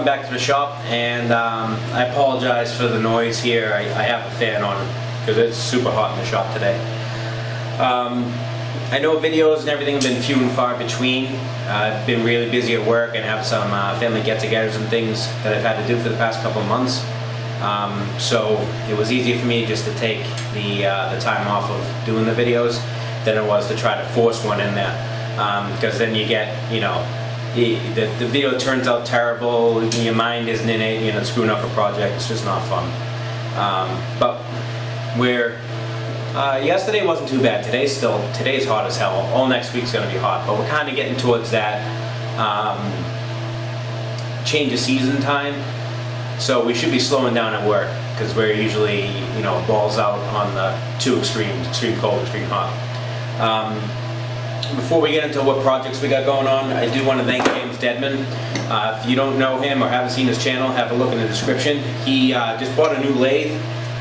back to the shop, and I apologize for the noise here. I have a fan on because it's super hot in the shop today. I know videos and everything have been few and far between. I've been really busy at work and have some family get-togethers and things that I've had to do for the past couple of months. So it was easier for me just to take the time off of doing the videos than it was to try to force one in there. Because then you get, you know, the video turns out terrible, your mind isn't in it, you know, screwing up a project, it's just not fun. But yesterday wasn't too bad. Today's hot as hell. All next week's gonna be hot, but we're kind of getting towards that change of season time. So we should be slowing down at work because we're usually, you know, balls out on the two extremes, extreme cold, extreme hot. Before we get into what projects we got going on, I do want to thank James Deadman. If you don't know him or haven't seen his channel, have a look in the description. He just bought a new lathe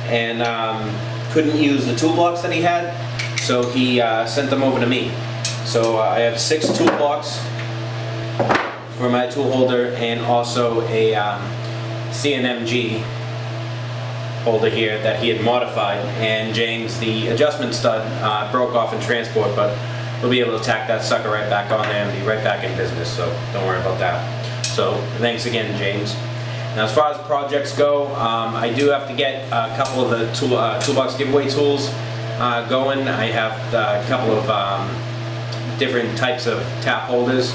and couldn't use the tool blocks that he had, so he sent them over to me. So I have 6 tool blocks for my tool holder and also a CNMG holder here that he had modified, and James, the adjustment stud, broke off in transport, but we'll be able to tack that sucker right back on there and be right back in business, so don't worry about that. So thanks again, James. Now as far as projects go, I do have to get a couple of the toolbox giveaway tools going. I have a couple of different types of tap holders,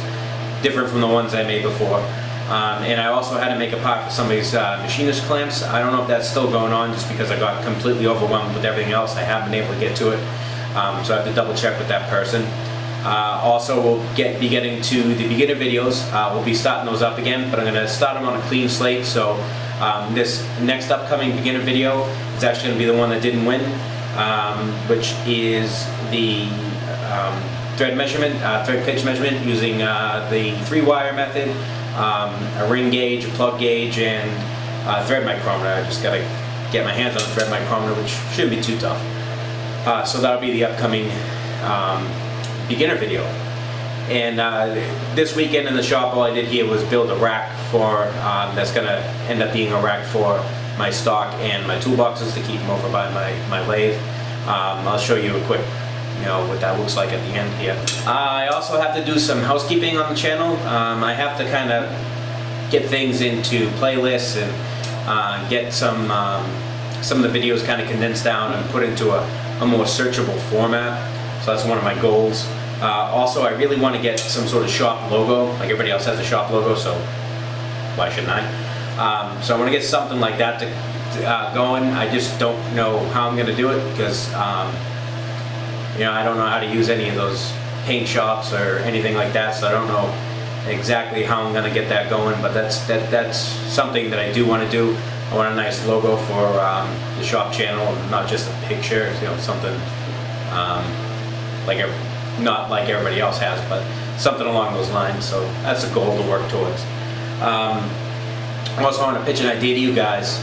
different from the ones I made before. And I also had to make a part for somebody's machinist clamps. I don't know if that's still going on just because I got completely overwhelmed with everything else. I haven't been able to get to it. So I have to double check with that person. Also, we'll be getting to the beginner videos. We'll be starting those up again, but I'm going to start them on a clean slate. So this next upcoming beginner video is actually going to be the one that didn't win, which is the thread measurement, thread pitch measurement using the 3-wire method, a ring gauge, a plug gauge, and a thread micrometer. I just got to get my hands on the thread micrometer, which shouldn't be too tough. So that'll be the upcoming beginner video. And this weekend in the shop, all I did here was build a rack for that's going to end up being a rack for my stock and my toolboxes to keep them over by my lathe. I'll show you a quick, you know, what that looks like at the end here. I also have to do some housekeeping on the channel. I have to kind of get things into playlists and get some of the videos kind of condensed down and put into a more searchable format. So that's one of my goals. Also, I really want to get some sort of shop logo. Like everybody else has a shop logo, so why shouldn't I? So I want to get something like that going. I just don't know how I'm going to do it because you know, I don't know how to use any of those paint shops or anything like that, so I don't know exactly how I'm going to get that going, but that's something that I do want to do. I want a nice logo for the shop channel, not just a picture, you know, something not like everybody else has, but something along those lines. So that's a goal to work towards. I also want to pitch an idea to you guys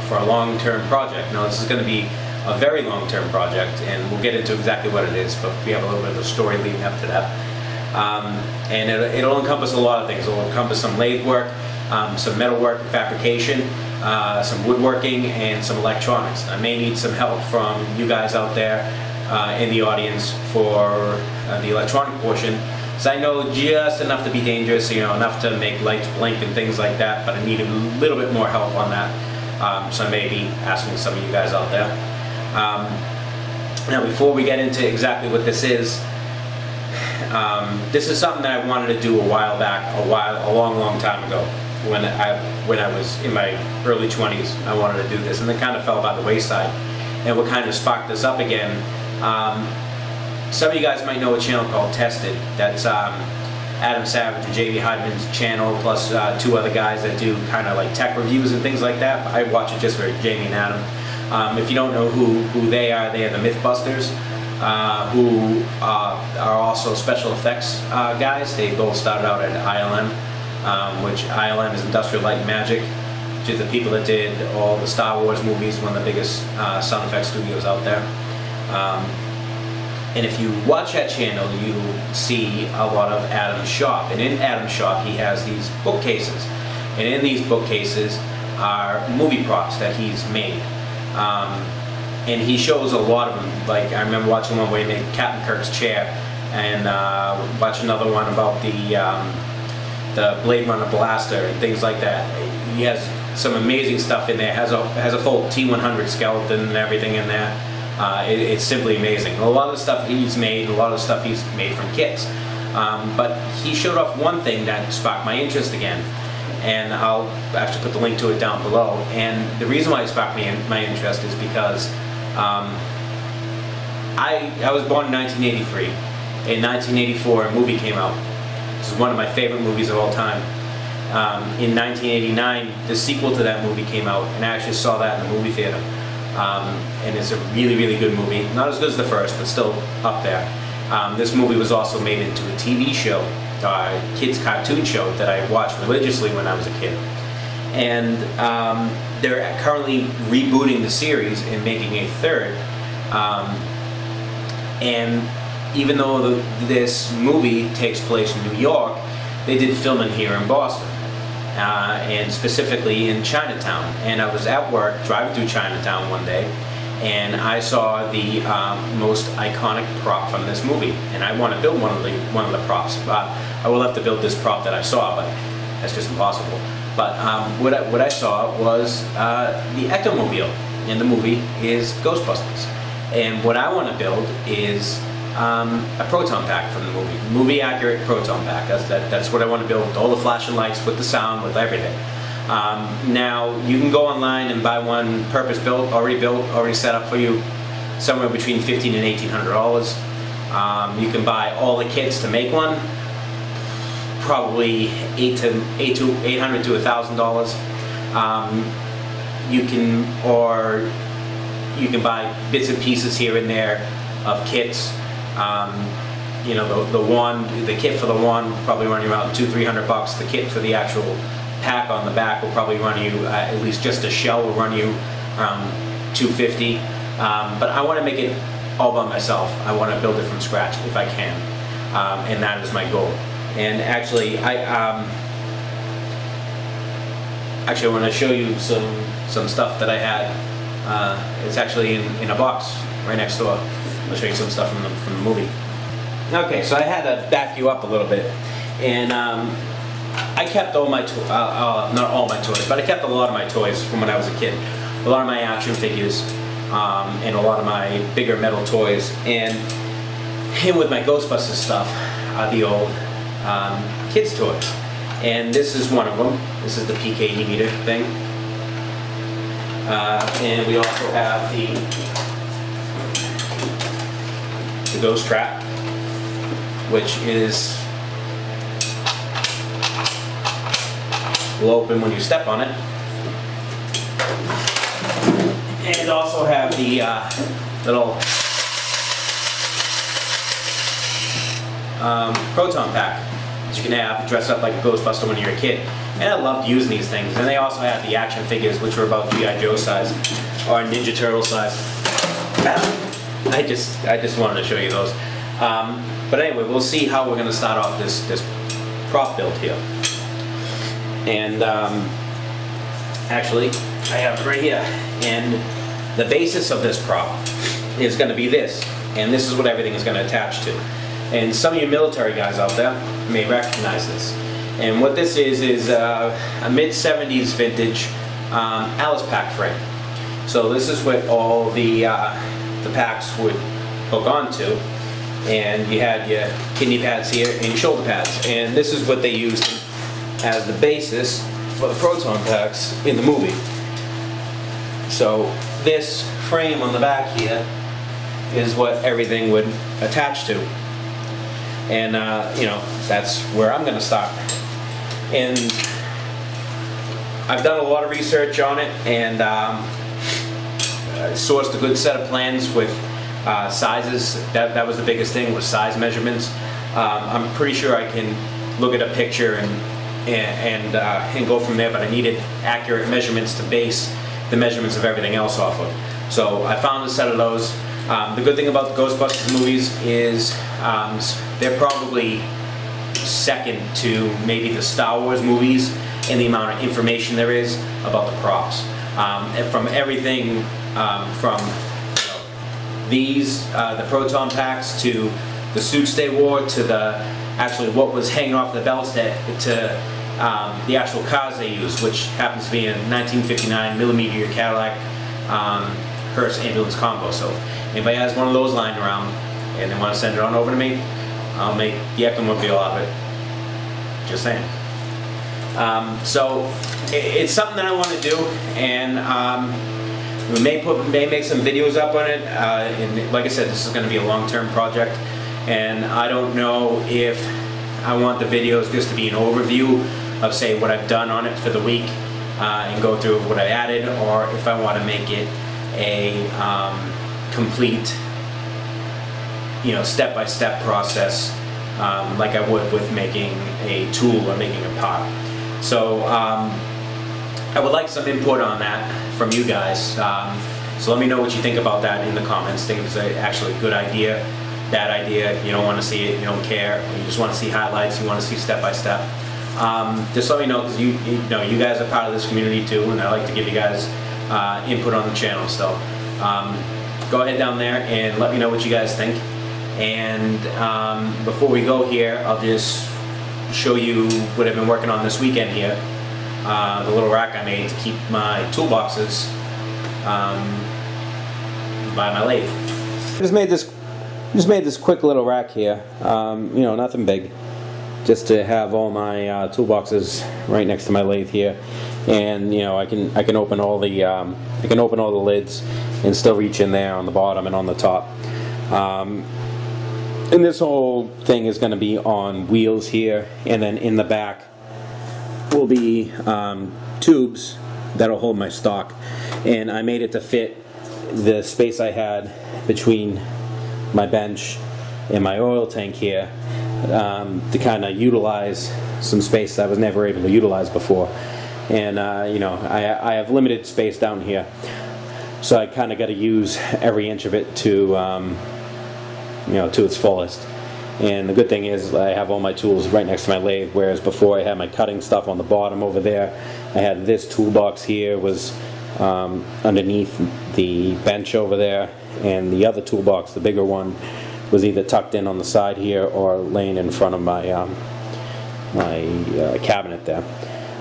for a long-term project. Now this is going to be a very long-term project, and we'll get into exactly what it is, but we have a little bit of a story leading up to that. And it'll encompass a lot of things. It'll encompass some lathe work, some metal work and fabrication, some woodworking, and some electronics. I may need some help from you guys out there in the audience for the electronic portion, because I know just enough to be dangerous, you know, enough to make lights blink and things like that, but I need a little bit more help on that. So I may be asking some of you guys out there. Now before we get into exactly what this is something that I wanted to do a while back, a long time ago. When I was in my early 20s, I wanted to do this, and it kind of fell by the wayside. And what kind of sparked this up again, some of you guys might know a channel called Tested. That's Adam Savage and Jamie Hyman's channel, plus 2 other guys that do kind of like tech reviews and things like that. I watch it just for Jamie and Adam. If you don't know who they are the Mythbusters, who are also special effects guys. They both started out at ILM, which ILM is Industrial Light and Magic, which is the people that did all the Star Wars movies, one of the biggest sound effects studios out there. And if you watch that channel, you see a lot of Adam's shop. And in Adam's shop, he has these bookcases. And in these bookcases are movie props that he's made. And he shows a lot of them. Like, I remember watching one where he made Captain Kirk's chair, and watch another one about the Blade Runner blaster and things like that. He has some amazing stuff in there. Has a full T-100 skeleton and everything in there. It's simply amazing. A lot of the stuff he's made, a lot of the stuff he's made from kits. But he showed off one thing that sparked my interest again, and I'll actually put the link to it down below. And the reason why it sparked my interest is because I was born in 1983. In 1984, a movie came out. This is one of my favorite movies of all time. In 1989, the sequel to that movie came out, and I actually saw that in the movie theater. And it's a really, really good movie. Not as good as the first, but still up there. This movie was also made into a TV show, a kids cartoon show that I watched religiously when I was a kid. And they're currently rebooting the series and making a third. And even though this movie takes place in New York, they did filming here in Boston, and specifically in Chinatown. And I was at work driving through Chinatown one day, and I saw the most iconic prop from this movie, and I want to build one of the props. I will have to build this prop that I saw, but that's just impossible. But what I saw was the Ectomobile in the movie is Ghostbusters, and what I want to build is a proton pack from the movie accurate proton pack. That's what I want to build, with all the flashing lights, with the sound, with everything. Now you can go online and buy one purpose built, already set up for you, somewhere between $1,500 and $1,800. You can buy all the kits to make one, probably $800 to $1,000. You can buy bits and pieces here and there of kits. You know, the kit for the wand will probably run you around $200–300. The kit for the actual pack on the back will probably run you, at least just a shell will run you around $250. But I want to make it all by myself. I want to build it from scratch if I can, and that is my goal. And actually, I want to show you some stuff that I had. It's actually in a box right next door. I'll show you some stuff from the movie. Okay, so I had to back you up a little bit, and I kept all my not all my toys, but I kept a lot of my toys from when I was a kid. A lot of my action figures, and a lot of my bigger metal toys, and with my Ghostbusters stuff, the old kids toys. And this is one of them. This is the PKE meter thing, and we also have the Ghost Trap, which will open when you step on it. And also have the little proton pack that you can have dressed up like a Ghostbuster when you're a kid. And I loved using these things. And they also have the action figures, which were about G.I. Joe size or Ninja Turtle size. I just wanted to show you those. But anyway, we'll see how we're going to start off this prop build here. And actually, I have it right here. And the basis of this prop is going to be this. And this is what everything is going to attach to. And some of you military guys out there may recognize this. And what this is a mid-70s vintage Alice pack frame. So this is what all the packs would hook onto, and you had your kidney pads here and your shoulder pads, and this is what they used as the basis for the proton packs in the movie. So this frame on the back here is what everything would attach to, and you know, that's where I'm going to start. And I've done a lot of research on it, and sourced a good set of plans with sizes. That was the biggest thing, was size measurements. I'm pretty sure I can look at a picture and go from there, but I needed accurate measurements to base the measurements of everything else off of. So I found a set of those. The good thing about the Ghostbusters movies is they're probably second to maybe the Star Wars movies and the amount of information there is about the props. And from everything from these, the Proton packs, to the suits they wore, to the actually what was hanging off the belts, to the actual cars they used, which happens to be a 1959 millimeter Cadillac hearse ambulance combo. So if anybody has one of those lying around and they want to send it on over to me, I'll make the Ectomobile of it. Just saying. So it's something that I want to do, and we may make some videos up on it. And like I said, this is going to be a long-term project, and I don't know if I want the videos just to be an overview of, say, what I've done on it for the week and go through what I added, or if I want to make it a complete, step-by-step process, like I would with making a tool or making a part. So I would like some input on that from you guys. So let me know what you think about that in the comments. Think it's actually a good idea, bad idea, you don't want to see it, you don't care, you just want to see highlights, you want to see step-by-step. Just let me know, because you guys are part of this community too, and I like to give you guys input on the channel. So go ahead down there and let me know what you guys think. And before we go here, I'll just show you what I've been working on this weekend here. The little rack I made to keep my toolboxes by my lathe. Just made this quick little rack here. Nothing big. Just to have all my toolboxes right next to my lathe here, and I can open all the lids and still reach in there on the bottom and on the top. And this whole thing is going to be on wheels here, and then in the back will be tubes that'll hold my stock. And I made it to fit the space I had between my bench and my oil tank here, to kind of utilize some space that I was never able to utilize before. And I have limited space down here, so I kind of got to use every inch of it to to its fullest. And the good thing is I have all my tools right next to my lathe, whereas before I had my cutting stuff on the bottom over there. I had this toolbox here was underneath the bench over there, and the other toolbox, the bigger one, was either tucked in on the side here or laying in front of my cabinet there,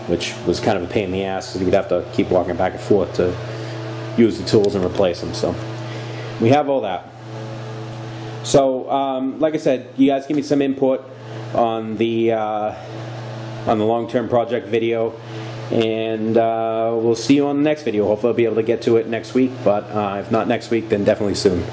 which was kind of a pain in the ass, because you'd have to keep walking back and forth to use the tools and replace them. So we have all that. So like I said, you guys give me some input on the long-term project video, and we'll see you on the next video. Hopefully I'll be able to get to it next week, but if not next week, then definitely soon.